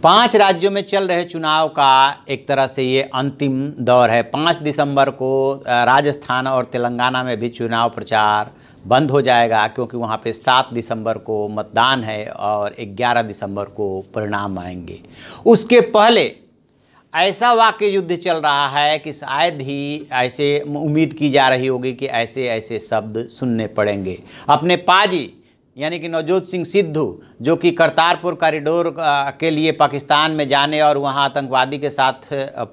5 राज्यों में चल रहे चुनाव का एक तरह से ये अंतिम दौर है। 5 दिसंबर को राजस्थान और तेलंगाना में भी चुनाव प्रचार बंद हो जाएगा, क्योंकि वहाँ पे 7 दिसंबर को मतदान है और 11 दिसंबर को परिणाम आएंगे। उसके पहले ऐसा वाकई युद्ध चल रहा है कि शायद ही ऐसे उम्मीद की जा रही होगी कि ऐसे ऐसे शब्द सुनने पड़ेंगे। अपने पाजी यानी कि नवजोत सिंह सिद्धू, जो कि करतारपुर कॉरिडोर के लिए पाकिस्तान में जाने और वहां आतंकवादी के साथ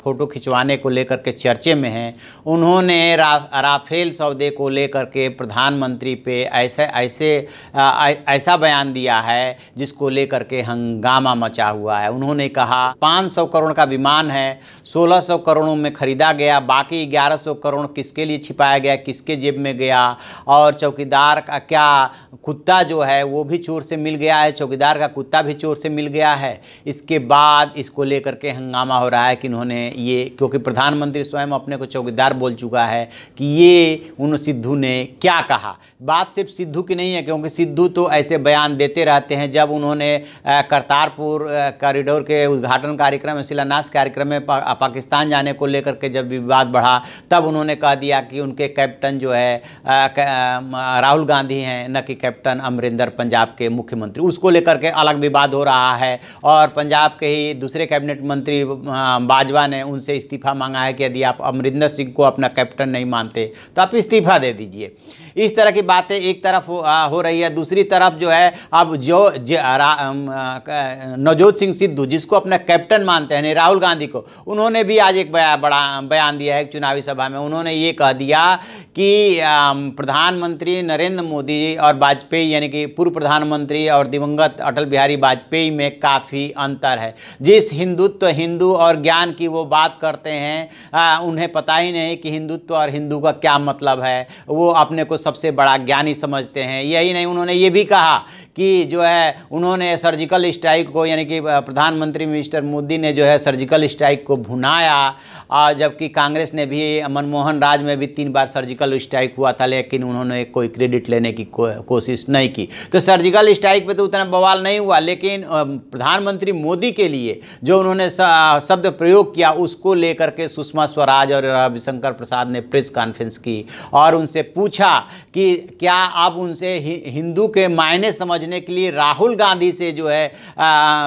फ़ोटो खिंचवाने को लेकर के चर्चे में हैं, उन्होंने राफेल सौदे को लेकर के प्रधानमंत्री पे ऐसा बयान दिया है जिसको लेकर के हंगामा मचा हुआ है। उन्होंने कहा 500 करोड़ का विमान है, 1600 करोड़ों में ख़रीदा गया, बाकी 1100 करोड़ किसके लिए छिपाया गया, किसके जेब में गया, और चौकीदार का क्या कुत्ता जो है वो भी चोर से मिल गया है, चौकीदार का कुत्ता भी चोर से मिल गया है। इसके बाद इसको लेकर के हंगामा हो रहा है कि उन्होंने ये, क्योंकि प्रधानमंत्री स्वयं अपने को चौकीदार बोल चुका है कि ये उन सिद्धू ने क्या कहा। बात सिर्फ सिद्धू की नहीं है, क्योंकि सिद्धू तो ऐसे बयान देते रहते हैं। जब उन्होंने करतारपुर कॉरिडोर के उद्घाटन कार्यक्रम में, शिलान्यास कार्यक्रम में पाकिस्तान जाने को लेकर के जब विवाद बढ़ा, तब उन्होंने कह दिया कि उनके कैप्टन जो है राहुल गांधी हैं, न कि कैप्टन अमरिंदर पंजाब के मुख्यमंत्री। उसको लेकर के अलग विवाद हो रहा है और पंजाब के ही दूसरे कैबिनेट मंत्री बाजवा ने उनसे इस्तीफा मांगा है कि यदि आप अमरिंदर सिंह को अपना कैप्टन नहीं मानते तो आप इस्तीफा दे दीजिए। इस तरह की बातें एक तरफ हो रही है। दूसरी तरफ जो है, अब नवजोत सिंह सिद्धू, जिसको अपना कैप्टन मानते हैं, राहुल गांधी को, उन्होंने भी आज एक बड़ा बयान दिया है चुनावी सभा में। उन्होंने ये कह दिया कि प्रधानमंत्री नरेंद्र मोदी और वाजपेयी, यानी कि पूर्व प्रधानमंत्री और दिवंगत अटल बिहारी वाजपेयी में काफ़ी अंतर है। जिस हिंदू और ज्ञान की वो बात करते हैं, उन्हें पता ही नहीं कि हिंदुत्व और हिंदू का क्या मतलब है। वो अपने को सबसे बड़ा ज्ञानी समझते हैं। यही नहीं, उन्होंने ये भी कहा कि जो है, उन्होंने सर्जिकल स्ट्राइक को, यानी कि प्रधानमंत्री मिस्टर मोदी ने जो है सर्जिकल स्ट्राइक को भुनाया, और जबकि कांग्रेस ने भी, मनमोहन राज में भी 3 बार सर्जिकल स्ट्राइक हुआ था, लेकिन उन्होंने कोई क्रेडिट लेने की कोशिश नहीं की। तो सर्जिकल स्ट्राइक पे तो उतना बवाल नहीं हुआ, लेकिन प्रधानमंत्री मोदी के लिए जो उन्होंने शब्द प्रयोग किया, उसको लेकर के सुषमा स्वराज और रविशंकर प्रसाद ने प्रेस कॉन्फ्रेंस की और उनसे पूछा कि क्या आप उनसे हिंदू के मायने समझने के लिए राहुल गांधी से जो है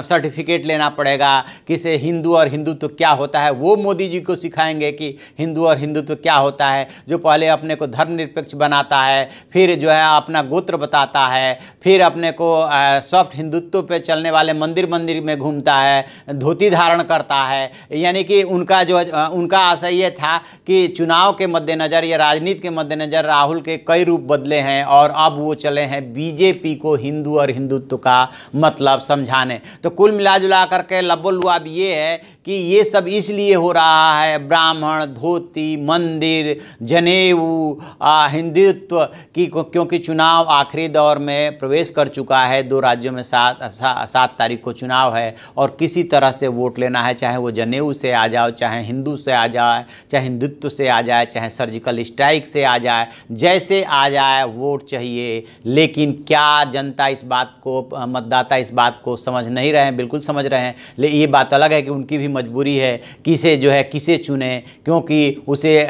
सर्टिफिकेट लेना पड़ेगा कि से हिंदू और हिंदुत्व क्या होता है। वो मोदी जी को सिखाएंगे कि हिंदू और हिंदुत्व क्या होता है, जो पहले अपने को धर्मनिरपेक्ष बनाता है, फिर जो है अपना गोत्र बताता है, फिर अपने को सॉफ्ट हिंदुत्व पे चलने वाले मंदिर में घूमता है, धोती धारण करता है। यानी कि उनका आशय ये था कि चुनाव के मद्देनज़र या राजनीति के मद्देनज़र राहुल के कई रूप बदले हैं और अब वो चले हैं बीजेपी को हिंदू और हिंदुत्व का मतलब समझाने। तो कुल मिला जुला करके लबो-लुआब ये है कि ये सब इसलिए हो रहा है, ब्राह्मण, धोती, मंदिर, जनेऊ, हिंदुत्व की, क्योंकि चुनाव आखिरी दौर में प्रवेश कर चुका है। 2 राज्यों में 7 तारीख को चुनाव है और किसी तरह से वोट लेना है, चाहे वो जनेऊ से आ जाओ, चाहे हिंदू से आ जाए, चाहे हिंदुत्व से आ जाए, चाहे सर्जिकल स्ट्राइक से आ जाए, जैसे आ जाए वोट चाहिए। लेकिन क्या जनता इस बात को, मतदाता इस बात को समझ नहीं रहे हैं? बिल्कुल समझ रहे हैं। लेकिन ये बात अलग है कि उनकी भी मजबूरी है किसे जो है किसे चुने, क्योंकि उसे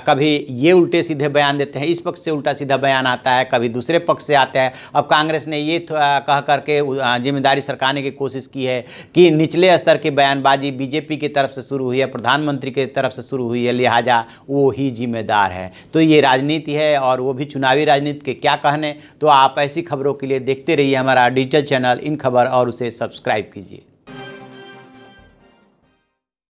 कभी ये उल्टे सीधे बयान देते हैं, इस पक्ष से उल्टा सीधा बयान आता है, कभी दूसरे पक्ष से आता है। अब कांग्रेस ने ये कह करके जिम्मेदारी सरकाने की कोशिश की है कि निचले स्तर की बयानबाजी बीजेपी की तरफ से शुरू हुई है, प्रधानमंत्री की तरफ से शुरू हुई है, लिहाजा वो ही जिम्मेदार है। तो ये राजनीति है और वो भी चुनावी राजनीति के क्या कहने। तो आप ऐसी खबरों के लिए देखते रहिए हमारा डिजिटल चैनल इन खबर और उसे सब्सक्राइब कीजिए।